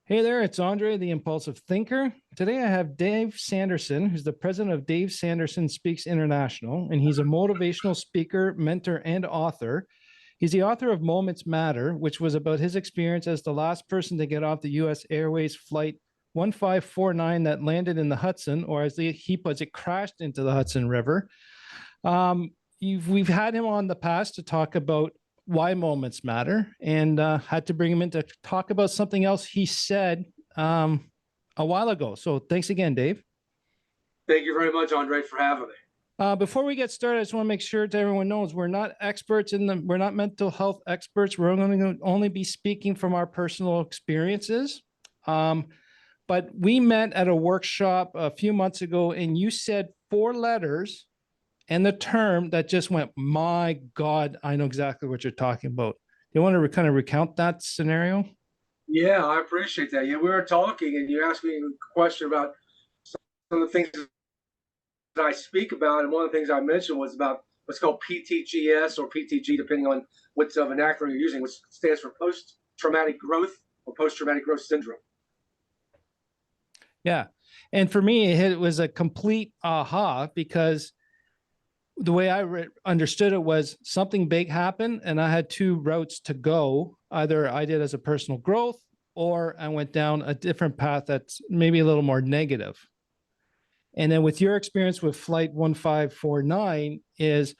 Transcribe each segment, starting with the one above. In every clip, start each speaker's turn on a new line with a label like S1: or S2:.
S1: Hey there, it's Andre, the Impulsive Thinker. Today I have Dave Sanderson, who's the president of Dave Sanderson Speaks International, and he's a motivational speaker, mentor, and author. He's the author of Moments Matter, which was about his experience as the last person to get off the US Airways flight 1549 that landed in the Hudson, or as he puts it, crashed into the Hudson River. We've had him on the past to talk about why moments matter, and had to bring him in to talk about something else he said a while ago. So thanks again, Dave.
S2: Thank you very much, Andre, for having me.
S1: Before we get started, I just want to make sure that everyone knows we're not experts we're not mental health experts. We're going to only be speaking from our personal experiences. But we met at a workshop a few months ago, and you said four letters and the term that just went, my God, I know exactly what you're talking about. You want to kind of recount that scenario?
S2: Yeah, I appreciate that. Yeah, we were talking, and you asked me a question about some of the things that I speak about, and one of the things I mentioned was about what's called PTGS or PTG, depending on what vernacular you're using, which stands for post-traumatic growth or post-traumatic growth syndrome.
S1: Yeah. And for me, it was a complete aha, because the way I understood it was something big happened and I had two routes to go. Either I did as a personal growth, or I went down a different path that's maybe a little more negative. And then with your experience with flight 1549 is,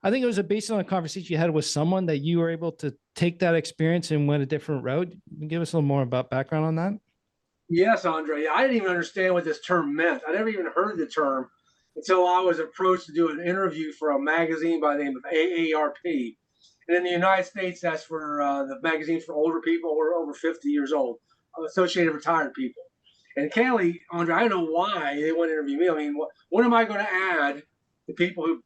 S1: I think it was based on a conversation you had with someone that you were able to take that experience and went a different route. Give us a little more about background on that.
S2: Yes, Andre. I didn't even understand what this term meant. I never even heard the term until I was approached to do an interview for a magazine by the name of AARP. And in the United States, that's for the magazine for older people who are over 50 years old, Associated Retired People. And Kaylee, Andre, I don't know why they want to interview me. I mean, what am I going to add to people who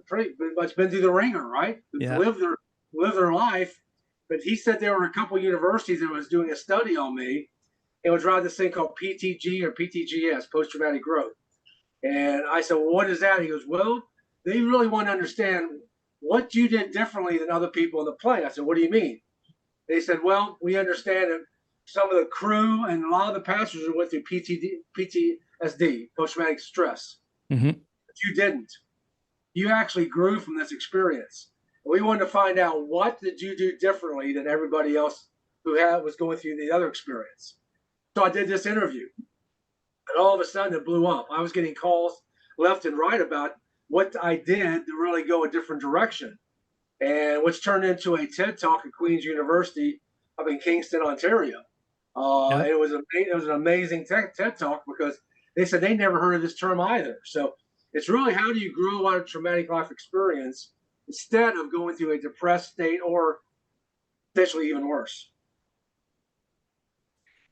S2: pretty much been through the ringer, right? Who've
S1: Yeah.
S2: lived their life. But he said there were a couple of universities that was doing a study on me. It was around this thing called PTG or PTGS, post traumatic growth. And I said, well, what is that? He goes, well, they really want to understand what you did differently than other people on the plane. I said, what do you mean? They said, well, we understand that some of the crew and a lot of the passengers went through PTSD, post traumatic stress.
S1: Mm-hmm.
S2: But you didn't. You actually grew from this experience. And we wanted to find out, what did you do differently than everybody else who was going through the other experience? So I did this interview, and all of a sudden it blew up. I was getting calls left and right about what I did to really go a different direction, and which turned into a TED Talk at Queen's University up in Kingston, Ontario.
S1: Yeah.
S2: It was an amazing TED Talk, because they said they never heard of this term either. So it's really, how do you grow out of traumatic life experience instead of going through a depressed state or potentially even worse.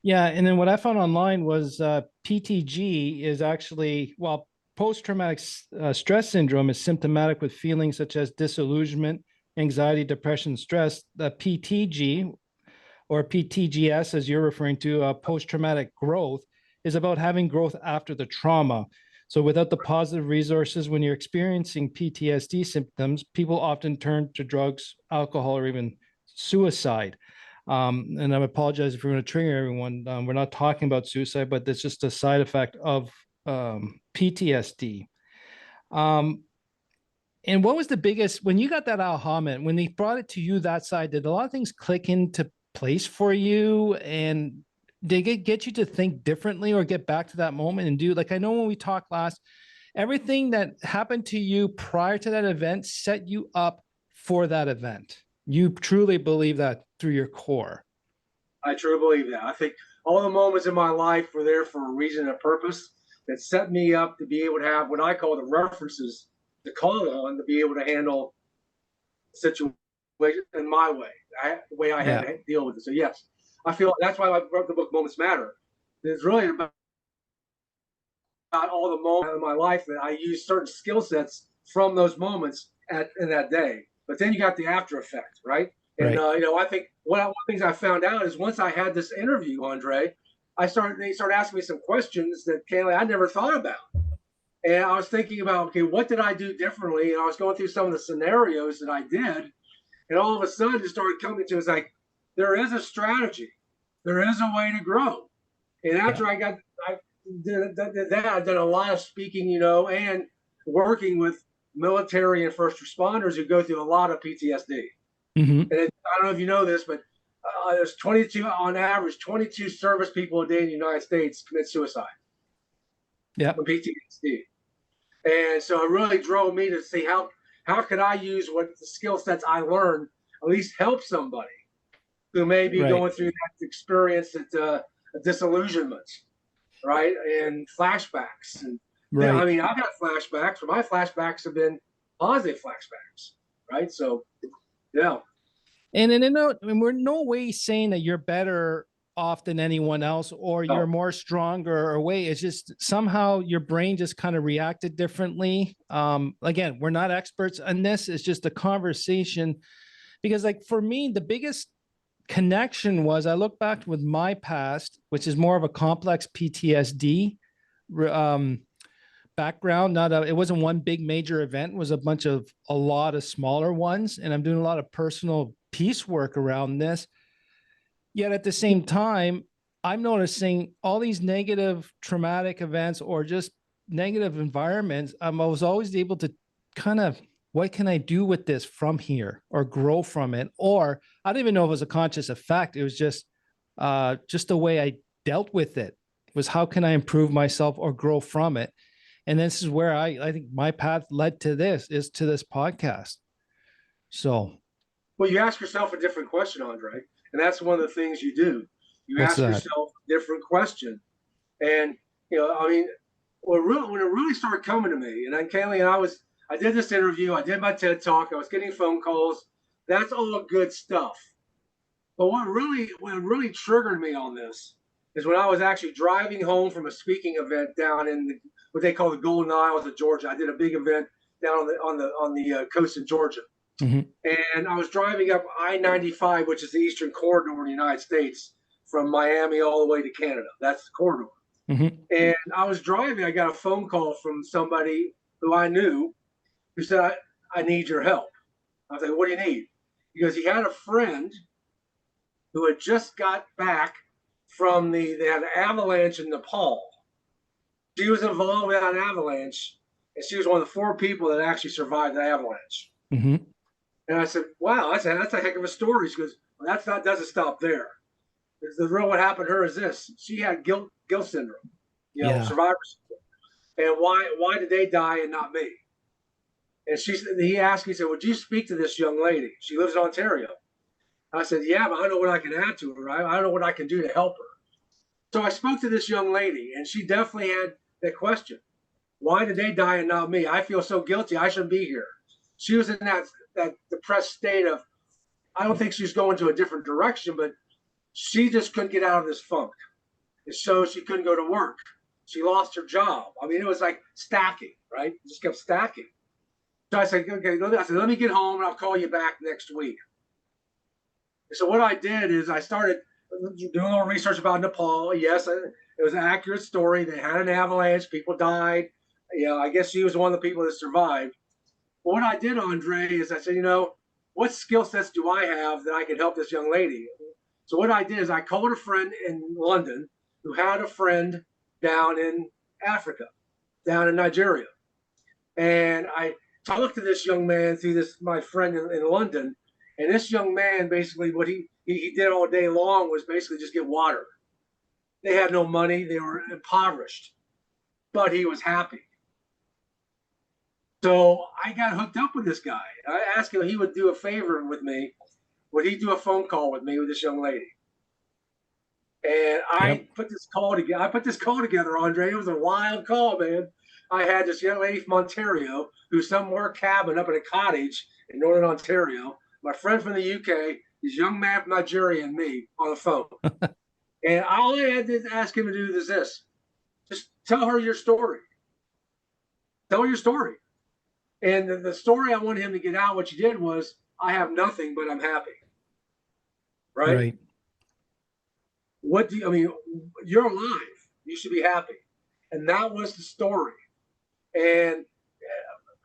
S1: Yeah, and then what I found online was PTG is actually, well, post-traumatic stress syndrome is symptomatic with feelings such as disillusionment, anxiety, depression, stress. The PTG, or PTGS, as you're referring to, post-traumatic growth, is about having growth after the trauma. So without the positive resources, when you're experiencing PTSD symptoms, people often turn to drugs, alcohol, or even suicide. And I apologize if we're going to trigger everyone. We're not talking about suicide, but it's just a side effect of PTSD. And what was the biggest, when you got that aha moment, when they brought it to you that side, did a lot of things click into place for you? And did it get you to think differently or get back to that moment and do, like, I know when we talked last, everything that happened to you prior to that event set you up for that event. You truly believe that through your core.
S2: I truly believe that. I think all the moments in my life were there for a reason and a purpose that set me up to be able to have what I call the references to call on to be able to handle the situation in my way, the way I had
S1: Yeah.
S2: to deal with it. So, yes, I feel that's why I wrote the book Moments Matter. It's really about all the moments in my life that I use certain skill sets from those moments in that day. But then you got the after effect, right? And
S1: Right.
S2: I think one of the things I found out is, once I had this interview, Andre, they started asking me some questions that, Kaylee, I never thought about. And I was thinking about, okay, what did I do differently? And I was going through some of the scenarios that I did, and all of a sudden it started coming to, it's like, there is a strategy there is a way to grow. And after I did that, I did a lot of speaking, and working with military and first responders who go through a lot of PTSD.
S1: Mm-hmm.
S2: And I don't know if you know this, but there's 22 on average, 22 service people a day in the United States commit suicide.
S1: Yeah.
S2: From PTSD. And so it really drove me to see how could I use what the skill sets I learned at least help somebody who may be going through that experience at disillusionment, right? And flashbacks. And I mean, I've had flashbacks, but my flashbacks have been positive flashbacks, right? So, yeah.
S1: And we're no way saying that you're better off than anyone else or you're more stronger or way. It's just somehow your brain just kind of reacted differently. Again, we're not experts on this. It's just a conversation because like for me, the biggest connection was I look back with my past, which is more of a complex PTSD background. It wasn't one big major event. It was a lot of smaller ones. And I'm doing a lot of personal piecework around this. Yet at the same time, I'm noticing all these negative traumatic events or just negative environments. I was always able to kind of, what can I do with this from here or grow from it? Or I don't even know if it was a conscious effect. It was just the way I dealt with it was how can I improve myself or grow from it? And this is where I think my path led to this podcast. So.
S2: Well, you ask yourself a different question, Andre. And that's one of the things you do. You
S1: What's
S2: ask
S1: that?
S2: yourself a different question. And, I mean, when it really started coming to me, and then Kaylee and I did this interview, I did my TED Talk, I was getting phone calls. That's all good stuff. But what really triggered me on this is when I was actually driving home from a speaking event down in what they call the Golden Isles of Georgia. I did a big event down on the coast of Georgia. Mm-hmm. And I was driving up I-95, which is the eastern corridor in the United States, from Miami all the way to Canada. That's the corridor. Mm-hmm. And I was driving. I got a phone call from somebody who I knew who said, I need your help. I was like, what do you need? Because he had a friend who had just got back from they had an avalanche in Nepal. She was involved with that avalanche, and she was one of the 4 people that actually survived the avalanche. Mm-hmm. And I said, wow, that's a heck of a story. She goes, well, doesn't stop there. What happened to her is this. She had guilt syndrome, survivor syndrome. And why did they die and not me? And he asked me, he said, would you speak to this young lady? She lives in Ontario. I said, yeah, but I don't know what I can add to her. Right? I don't know what I can do to help her. So I spoke to this young lady, and she definitely had that question. Why did they die and not me? I feel so guilty. I shouldn't be here. She was in that depressed state of, I don't think she's going to a different direction, but she just couldn't get out of this funk. And so she couldn't go to work. She lost her job. I mean, it was like stacking, right? It just kept stacking. So I said, okay, let me get home and I'll call you back next week. And so what I did is I started doing a little research about Nepal. Yes, it was an accurate story. They had an avalanche. People died. I guess she was one of the people that survived. But what I did, Andre, is I said, what skill sets do I have that I can help this young lady? So what I did is I called a friend in London who had a friend down in Africa, down in Nigeria. And I talked to this young man through my friend in London. And this young man, basically what he did all day long was basically just get water. They had no money. They were impoverished. But he was happy. So I got hooked up with this guy. I asked him if he would do a favor with me. Would he do a phone call with me with this young lady? And I put this call together, Andre. It was a wild call, man. I had this young lady from Ontario who's somewhere cabin up in a cottage in Northern Ontario. My friend from the UK, this young man from Nigeria, and me on the phone. And all I had to ask him to do is this. Just tell her your story. Tell her your story. And the story I wanted him to get out, what she did was, I have nothing, but I'm happy. Right? You're alive. You should be happy. And that was the story. And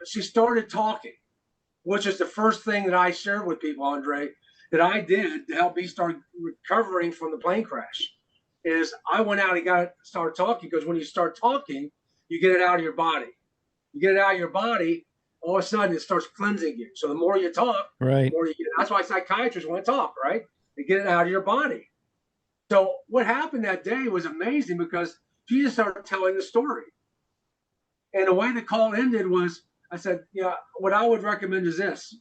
S2: she started talking, which is the first thing that I shared with people, Andre. that I did to help me start recovering from the plane crash is I went out and started talking, because when you start talking, you get it out of your body. You get it out of your body, all of a sudden it starts cleansing you. So the more you talk,
S1: Right.
S2: the more you get. That's why psychiatrists want to talk, right? They get it out of your body. So what happened that day was amazing, because she just started telling the story. And the way the call ended was, I said, yeah, what I would recommend is this.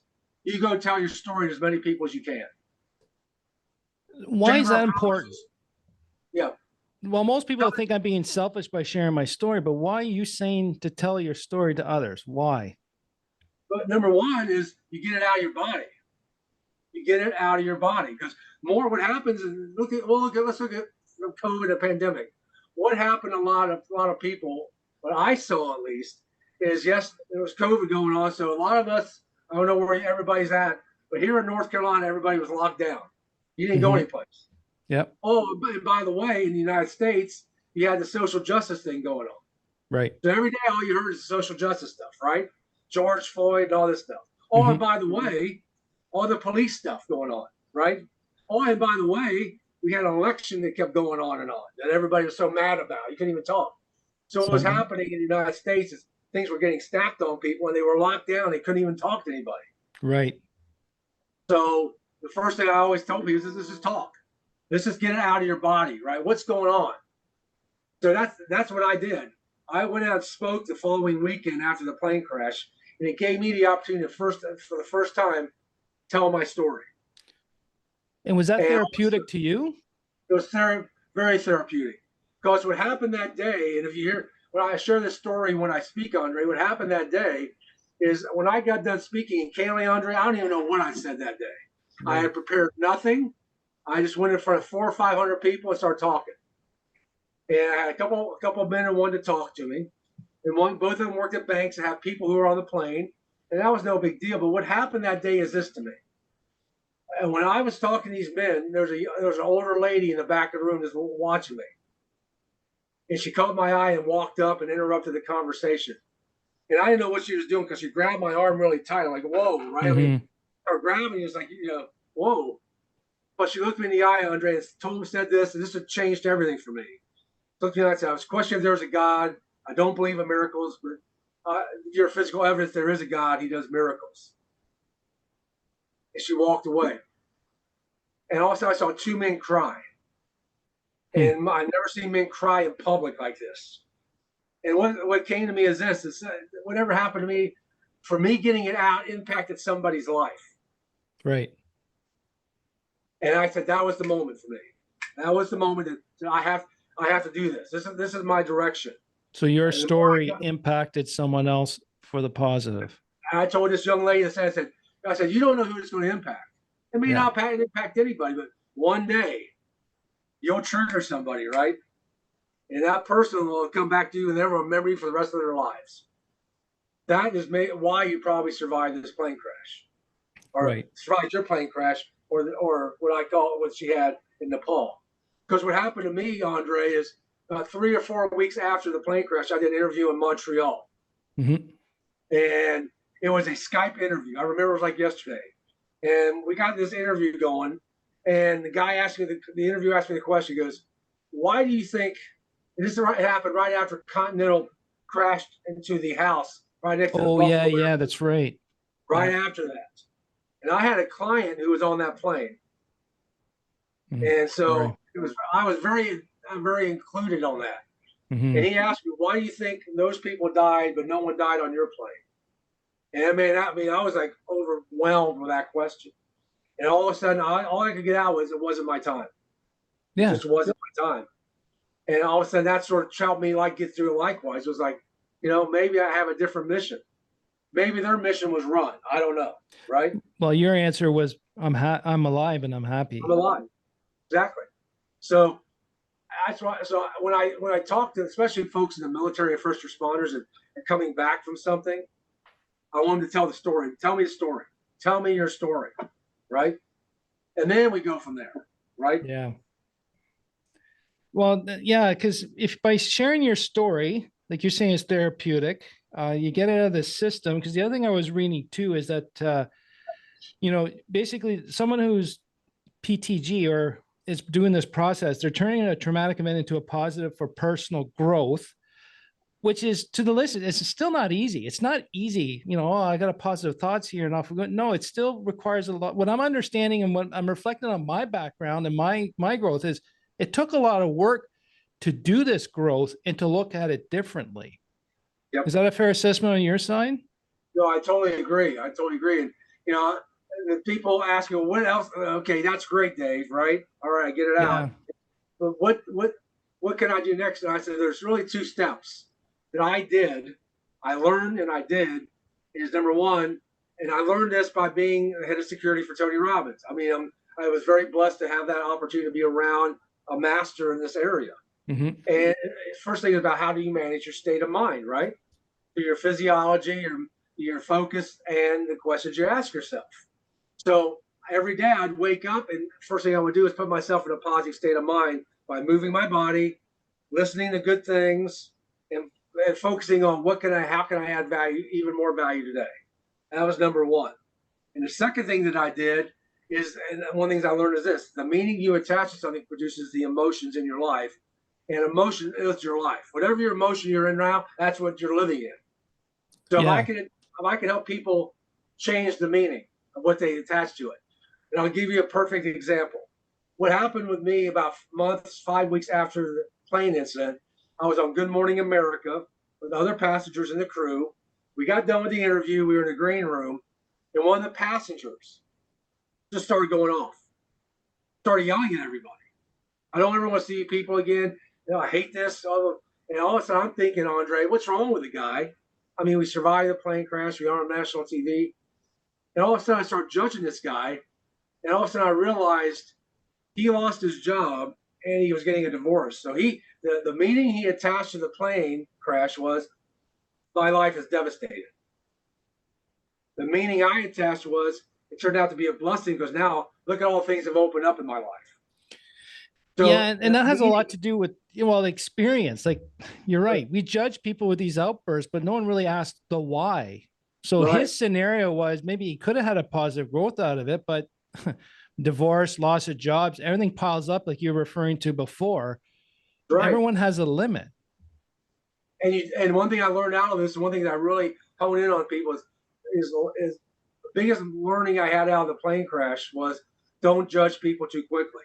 S2: You go tell your story to as many people as you can.
S1: Why is that important?
S2: Yeah.
S1: Well, most people think I'm being selfish by sharing my story, but why are you saying to tell your story to others? Why?
S2: But number one is you get it out of your body. You get it out of your body, because more what happens is let's look at COVID, a pandemic. What happened to a lot of people, what I saw at least, is yes, there was COVID going on. So a lot of us, I don't know where everybody's at, but here in North Carolina, everybody was locked down. You didn't go anyplace.
S1: Yep.
S2: Oh, and by the way, in the United States, you had the social justice thing going on.
S1: Right.
S2: So every day, all you heard is social justice stuff, right? George Floyd and all this stuff. Oh, and by the way, all the police stuff going on, right? Oh, and by the way, we had an election that kept going on and on that everybody was so mad about. You couldn't even talk. So what was happening in the United States is things were getting stacked on people, and they were locked down. They couldn't even talk to anybody.
S1: Right.
S2: So the first thing I always told people is this is talk. Let's just get it out of your body, right? What's going on? So that's what I did. I went out and spoke the following weekend after the plane crash, and it gave me the opportunity for the first time, tell my story.
S1: And was that therapeutic to you?
S2: It was very therapeutic, because what happened that day, and if you hear when I share this story when I speak, Andre, what happened that day is when I got done speaking in Canley, Andre, I don't even know what I said that day. Right. I had prepared nothing. I just went in front of 400 or 500 people and started talking. And I had a couple of men who wanted to talk to me, and both of them worked at banks and have people who were on the plane, and that was no big deal. But what happened that day is this to me. And when I was talking to these men, there was an older lady in the back of the room that's watching me, and she caught my eye and walked up and interrupted the conversation. And I didn't know what she was doing, because she grabbed my arm really tight. I'm like, whoa, right? I mean, her grabbing is like, whoa. But she looked me in the eye, Andre, and told me, said this, and this had changed everything for me. Looked me like I said, I was questioning if there was a God. I don't believe in miracles, but your physical evidence there is a God. He does miracles. And she walked away. And also I saw two men cry. And I've never seen men cry in public like this. And what came to me is this: is whatever happened to me, for me getting it out impacted somebody's life.
S1: Right.
S2: And I said that was the moment for me. That was the moment that I have to do this. This is my direction.
S1: So your story impacted someone else for the positive.
S2: I told this young lady, I said, you don't know who it's going to impact. It may not impact anybody, but one day you'll trigger somebody, right? And that person will come back to you and never remember you for the rest of their lives. That is why you probably survived this plane crash, or survived your plane crash, or what I call it, what she had in Nepal. Because what happened to me, Andre, is 3 or 4 weeks after the plane crash, I did an interview in Montreal. And it was a Skype interview. I remember it was like yesterday. And we got this interview going, and the guy asked me, the interviewer asked me the question. He goes, why do you think, and this happened right after Continental crashed into the house right next to the Buffalo Airport.
S1: That's right.
S2: Right after that. And I had a client who was on that plane. And so I was very included on that. And he asked me, why do you think those people died, but no one died on your plane? And I was like overwhelmed with that question. And all of a sudden, all I could get out was, it wasn't my time.
S1: Yeah.
S2: It just wasn't my time. And all of a sudden, that sort of helped me get through it likewise. It was like, maybe I have a different mission. Maybe their mission was run. I don't know. Right.
S1: Well, your answer was, I'm alive and I'm happy.
S2: I'm alive. Exactly. So that's why. So when I talk to, especially folks in the military and first responders and coming back from something, I want them to tell the story. Tell me the story. Tell me your story. Right. And then we go from there. Right.
S1: Yeah. Well, yeah, because if by sharing your story, like you're saying, is therapeutic, you get it out of the system. Because the other thing I was reading too is that basically someone who's PTG or is doing this process, they're turning a traumatic event into a positive for personal growth, which is, to the listener, it's still not easy. It's not easy, oh, I got a positive thoughts here and off. No, it still requires a lot. What I'm understanding and what I'm reflecting on my background and my growth is, it took a lot of work to do this growth and to look at it differently.
S2: Yep.
S1: Is that a fair assessment on your side?
S2: No, I totally agree. I totally agree. And the people ask me, well, what else? Okay, that's great, Dave. Right? All right, get it out. But what can I do next? And I said, there's really two steps that I learned and I did, is number one, and I learned this by being head of security for Tony Robbins. I mean, I was very blessed to have that opportunity to be around a master in this area.
S1: Mm-hmm.
S2: And first thing is about how do you manage your state of mind, right? So your physiology, your focus, and the questions you ask yourself. So every day I'd wake up, and first thing I would do is put myself in a positive state of mind by moving my body, listening to good things, and focusing on how can I add value, even more value today. That was number one. And the second thing that I did is, and one of the things I learned is this: the meaning you attach to something produces the emotions in your life, and emotion is your life. Whatever your emotion you're in now, that's what you're living in. So if I can help people change the meaning of what they attach to it, and I'll give you a perfect example. What happened with me about 5 weeks after the plane incident, I was on Good Morning America with other passengers in the crew. We got done with the interview. We were in the green room, and one of the passengers just started going off, started yelling at everybody. I don't ever want to see people again. I hate this. And all of a sudden, I'm thinking, Andre, what's wrong with the guy? I mean, we survived the plane crash. We are on national TV. And all of a sudden, I started judging this guy. And all of a sudden, I realized he lost his job and he was getting a divorce. So the meaning he attached to the plane crash was, my life is devastated. The meaning I attached was, it turned out to be a blessing because now look at all the things that have opened up in my life. So,
S1: yeah, and that has a lot to do with experience. Like, you're right. We judge people with these outbursts, but no one really asked the why. So his scenario was, maybe he could have had a positive growth out of it, but divorce, loss of jobs, everything piles up, like you were referring to before. Right. Everyone has a limit.
S2: And one thing I learned out of this, one thing that I really hone in on people is the biggest learning I had out of the plane crash was, don't judge people too quickly.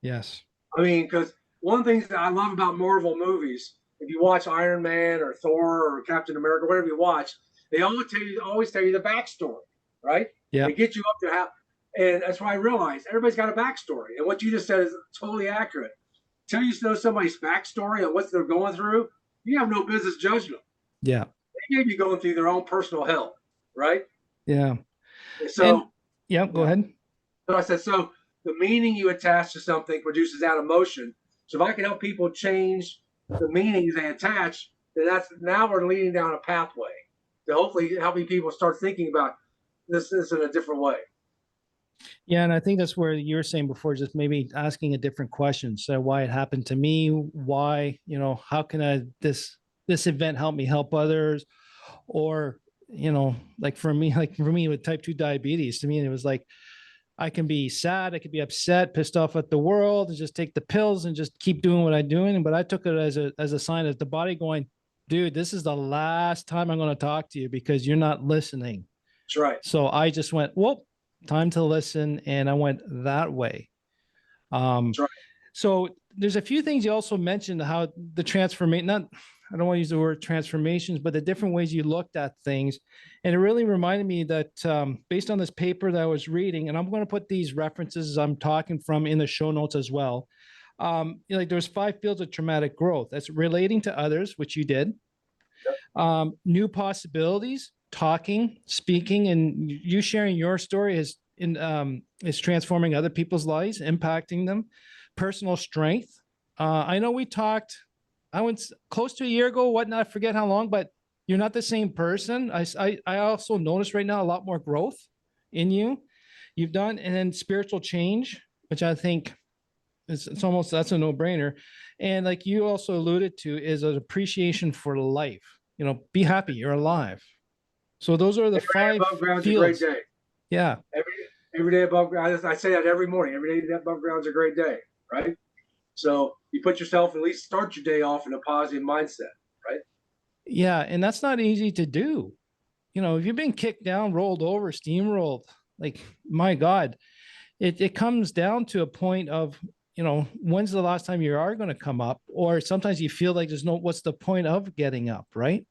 S1: Yes.
S2: I mean, because one of the things that I love about Marvel movies, if you watch Iron Man or Thor or Captain America, whatever you watch, they always tell you the backstory, right?
S1: Yeah.
S2: They get you up to how, and that's why I realized everybody's got a backstory. And what you just said is totally accurate. Until you know somebody's backstory and what they're going through, you have no business judging them.
S1: Yeah.
S2: They may be going through their own personal hell, right?
S1: Yeah.
S2: So,
S1: go ahead.
S2: So I said, so the meaning you attach to something produces that emotion. So if I can help people change the meanings they attach, then now we're leading down a pathway to hopefully helping people start thinking about this in a different way.
S1: Yeah, and I think that's where you were saying before, just maybe asking a different question. So why it happened to me? Why, how can this event help me help others? Or, like for me with type 2 diabetes, to me, it was like, I can be sad, I could be upset, pissed off at the world, and just take the pills and just keep doing what I'm doing. But I took it as a sign of the body going, dude, this is the last time I'm going to talk to you because you're not listening.
S2: That's right.
S1: So I just went, well, time to listen. And I went that way.
S2: That's right.
S1: So there's a few things you also mentioned, how the transformation, I don't want to use the word transformations, but the different ways you looked at things. And it really reminded me that based on this paper that I was reading, and I'm going to put these references I'm talking from in the show notes as well. Like there's 5 fields of traumatic growth. That's relating to others, which you did. Yep. New possibilities, talking, speaking, and you sharing your story is transforming other people's lives, impacting them. Personal strength. I know we talked, I went close to a year ago, whatnot, I forget how long, but you're not the same person. I also notice right now a lot more growth in you. You've done, and then spiritual change, which I think it's almost, that's a no-brainer. And like you also alluded to, is an appreciation for life. Be happy, you're alive. So those are the 5 fields.
S2: Great day.
S1: Yeah.
S2: Every day above ground. I say that every morning. Every day above ground is a great day, right? So you put yourself, at least start your day off in a positive mindset, right?
S1: Yeah. And that's not easy to do. You know, if you've been kicked down, rolled over, steamrolled, like, my God, it comes down to a point of, you know, when's the last time you are going to come up? Or sometimes you feel like there's no, what's the point of getting up, right?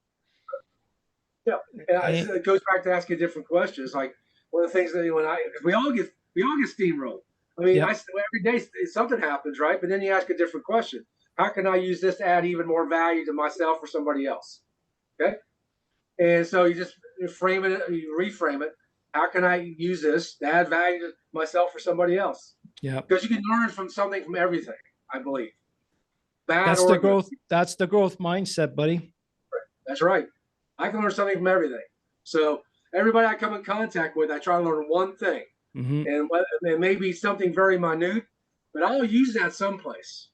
S2: Yeah,
S1: And,
S2: it goes back to asking different questions. Like one of the things that when I, we all get steamrolled. I mean,
S1: yep.
S2: every day something happens, right? But then you ask a different question. How can I use this to add even more value to myself or somebody else? Okay, and so you just frame it, you reframe it. How can I use this to add value to myself or somebody else?
S1: Yep.
S2: Because you can learn from something from everything. I believe, bad
S1: That's the
S2: or good.
S1: growth. That's the growth mindset, buddy.
S2: That's right. I can learn something from everything. So everybody I come in contact with, I try to learn one thing,
S1: Mm-hmm.
S2: and it may be something very minute, but I'll use that someplace.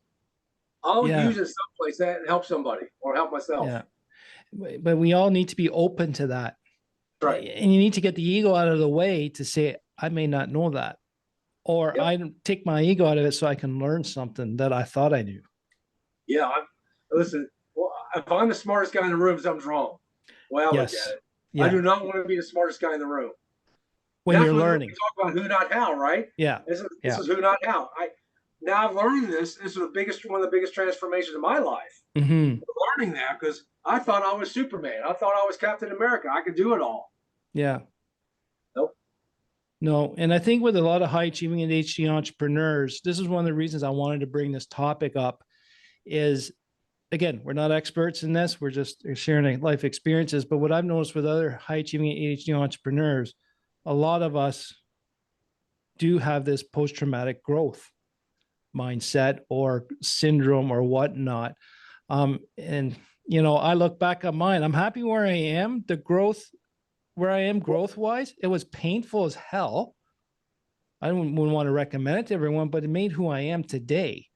S2: I'll
S1: Yeah.
S2: use it someplace that helps somebody or help myself.
S1: Yeah. But we all need to be open to that.
S2: That's right.
S1: And you need to get the ego out of the way to say, I may not know that. Or
S2: Yep.
S1: I take my ego out of it so I can learn something that I thought I knew.
S2: Yeah. Listen, well, if I'm the smartest guy in the room, something's wrong. Well, I look at
S1: Yes.
S2: it. I
S1: Yeah.
S2: do not want to be the smartest guy in the room.
S1: When
S2: That's
S1: you're
S2: what we
S1: learning.
S2: talk about, who, not how, right?
S1: Yeah.
S2: This
S1: Yeah.
S2: is who, not how. Now I've learned this. This is one of the biggest transformations of my life.
S1: Mm-hmm.
S2: Learning that because I thought I was Superman. I thought I was Captain America. I could do it all.
S1: Yeah.
S2: Nope.
S1: No. And I think with a lot of high achieving ADHD entrepreneurs, this is one of the reasons I wanted to bring this topic up is, again, we're not experts in this. We're just sharing life experiences. But what I've noticed with other high achieving ADHD entrepreneurs, a lot of us do have this post-traumatic growth mindset or syndrome or whatnot. And, you know, I look back at mine, I'm happy where I am. The growth, where I am growth wise, it was painful as hell. I wouldn't want to recommend it to everyone, but it made who I am today.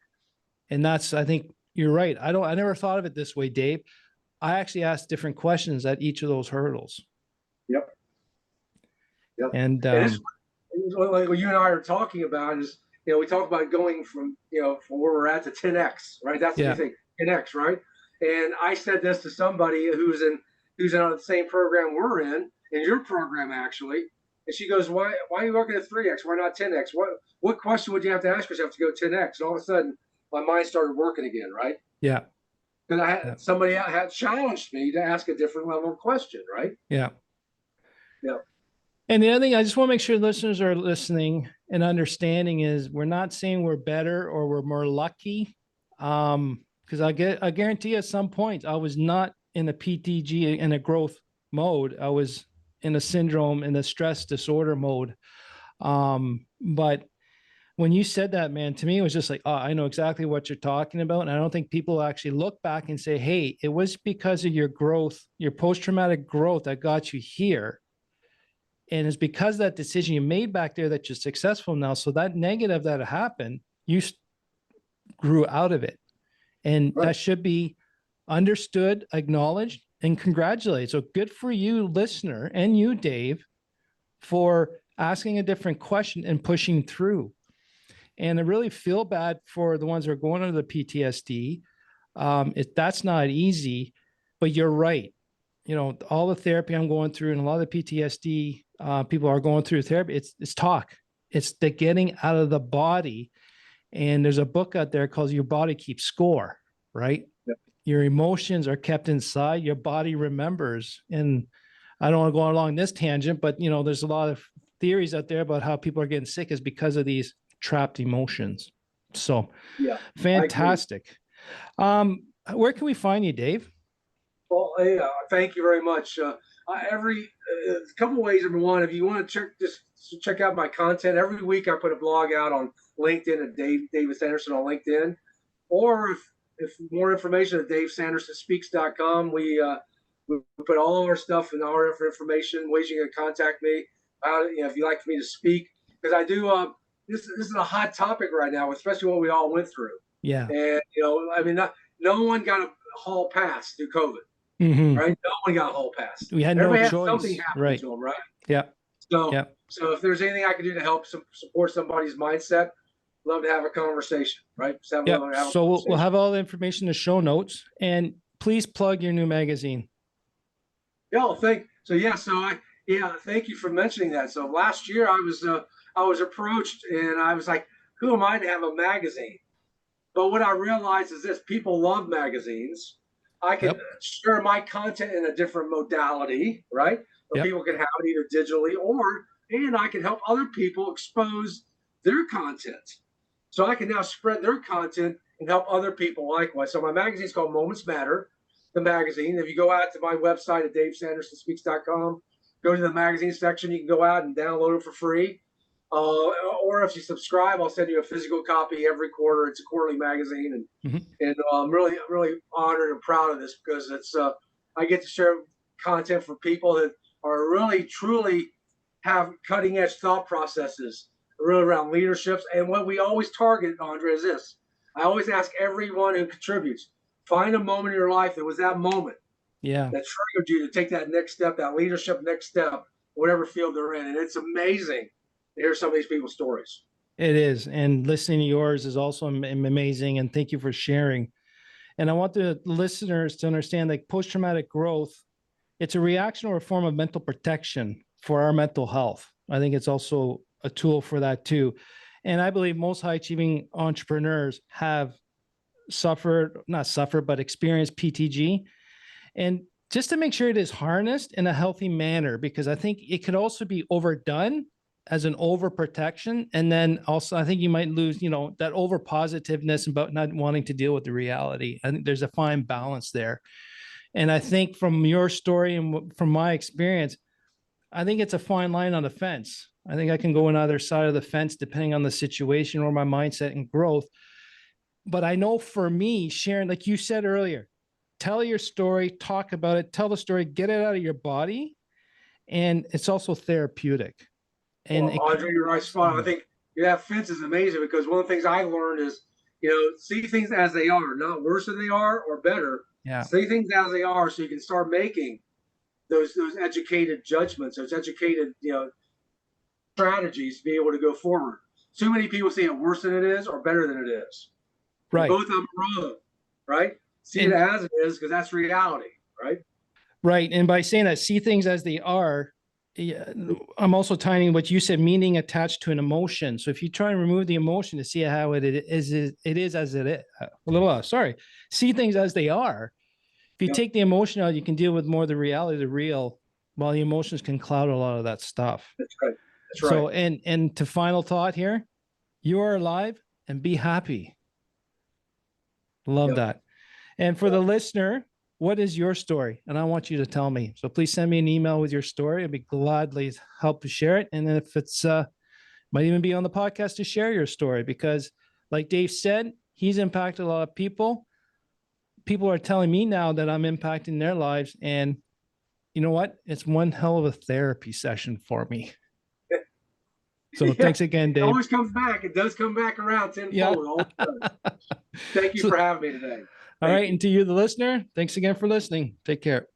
S1: And that's, I think you're right. I never thought of it this way, Dave. I actually asked different questions at each of those hurdles.
S2: Yep. Yep.
S1: And,
S2: And it's like what you and I are talking about is, we talk about going from, from where we're at to 10x, right? That's the
S1: yeah,
S2: thing, 10x, right? And I said this to somebody who's in the same program we're in your program actually, and she goes, "Why are you working at 3x? Why not 10x? What question would you have to ask yourself to go 10x?" And all of a sudden, my mind started working again, right?
S1: yeah,
S2: Because
S1: yeah,
S2: somebody had challenged me to ask a different level of question, right?
S1: yeah.
S2: Yeah.
S1: And the other thing, I just want to make sure listeners are listening and understanding is we're not saying we're better or we're more lucky. Because I guarantee at some point I was not in a PTG in a growth mode. I was in a syndrome, in a stress disorder mode. But when you said that, man, to me, it was just like, oh, I know exactly what you're talking about. And I don't think people actually look back and say, hey, it was because of your growth, your post-traumatic growth that got you here. And it's because of that decision you made back there that you're successful now. So that negative that happened, you grew out of it. And
S2: Right.
S1: that should be understood, acknowledged, and congratulated. So good for you, listener, and you, Dave, for asking a different question and pushing through. And I really feel bad for the ones that are going under the PTSD. That's not easy, but you're right. You know, all the therapy I'm going through and a lot of the PTSD people are going through therapy. It's talk. It's the getting out of the body. And there's a book out there called Your Body Keeps Score, right?
S2: Yep.
S1: Your emotions are kept inside. Your body remembers. And I don't want to go along this tangent, but there's a lot of theories out there about how people are getting sick is because of these trapped emotions. So
S2: Yeah.
S1: fantastic. Where can we find you, Dave?
S2: Well, yeah, thank you very much. Every a couple ways. Number one, if you want to check out my content every week, I put a blog out on LinkedIn at David Sanderson on LinkedIn, or if more information at DaveSandersonSpeaks.com. We put all of our stuff and our information, ways you can contact me. If you'd like for me to speak, because I do. This is a hot topic right now, especially what we all went through.
S1: Yeah.
S2: And I mean, no one got a hall pass through COVID.
S1: Mm-hmm.
S2: Right? No one got a hall pass.
S1: We had
S2: Everybody
S1: no
S2: had
S1: choice.
S2: something happen
S1: Right.
S2: to them, right?
S1: Yeah.
S2: So,
S1: Yeah.
S2: so if there's anything I can do to help support somebody's mindset, love to have a conversation, right? Just have
S1: Yep.
S2: have a
S1: So we'll
S2: conversation.
S1: have all the information in the show notes, and please plug your new magazine.
S2: Yeah, well, thank you for mentioning that. So last year I was approached and I was like, who am I to have a magazine? But what I realized is this: people love magazines. I can
S1: Yep.
S2: share my content in a different modality, right? Where
S1: Yep.
S2: people can have it either digitally and I can help other people expose their content. So I can now spread their content and help other people likewise. So my magazine is called Moments Matter, the magazine. If you go out to my website at davesandersonspeaks.com, go to the magazine section, you can go out and download it for free. Or if you subscribe, I'll send you a physical copy every quarter. It's a quarterly magazine, and I'm really honored and proud of this because it's I get to share content for people that are really truly have cutting edge thought processes, really around leaderships. And what we always target, Andre, is this: I always ask everyone who contributes, find a moment in your life that was that moment
S1: Yeah.
S2: that triggered you to take that next step, that leadership next step, whatever field they're in. And it's amazing to hear some of these people's stories.
S1: It is. And listening to yours is also amazing. And thank you for sharing. And I want the listeners to understand that post-traumatic growth, it's a reaction or a form of mental protection for our mental health. I think it's also a tool for that too. And I believe most high achieving entrepreneurs have not suffered, but experienced PTG. And just to make sure it is harnessed in a healthy manner, because I think it could also be overdone as an overprotection. And then also, I think you might lose, that over positiveness about not wanting to deal with the reality. I think there's a fine balance there. And I think from your story and from my experience, I think it's a fine line on the fence. I think I can go on either side of the fence depending on the situation or my mindset and growth. But I know for me, Sharon, like you said earlier, tell your story, talk about it, tell the story, get it out of your body. And it's also therapeutic. And
S2: Well, Andre, you're right spot on. I think that fence is amazing because one of the things I learned is, see things as they are, not worse than they are or better.
S1: yeah,
S2: See things as they are so you can start making those educated judgments, those educated, strategies to be able to go forward. Too many people see it worse than it is or better than it is. And
S1: right.
S2: both of them are wrong, right? See it
S1: And
S2: as it is because that's reality, right?
S1: right. And by saying that, see things as they are, yeah, I'm also tying what you said, meaning attached to an emotion. So if you try and remove the emotion to see how it is as it is. Sorry, see things as they are. If you
S2: Yep.
S1: take the emotion out, you can deal with more of the reality, the real, while the emotions can cloud a lot of that stuff.
S2: That's right. That's right.
S1: So, and to final thought here, you are alive and be happy. Love
S2: Yep.
S1: that. And for the listener, what is your story? And I want you to tell me. So please send me an email with your story. I'd be gladly help to share it. And then if it's might even be on the podcast to share your story, because like Dave said, he's impacted a lot of people. People are telling me now that I'm impacting their lives. And you know what? It's one hell of a therapy session for me. So thanks again,
S2: It
S1: Dave.
S2: always comes back. It does come back around tenfold.
S1: Yeah.
S2: Thank you for having me today.
S1: All right. And to you, the listener, thanks again for listening. Take care.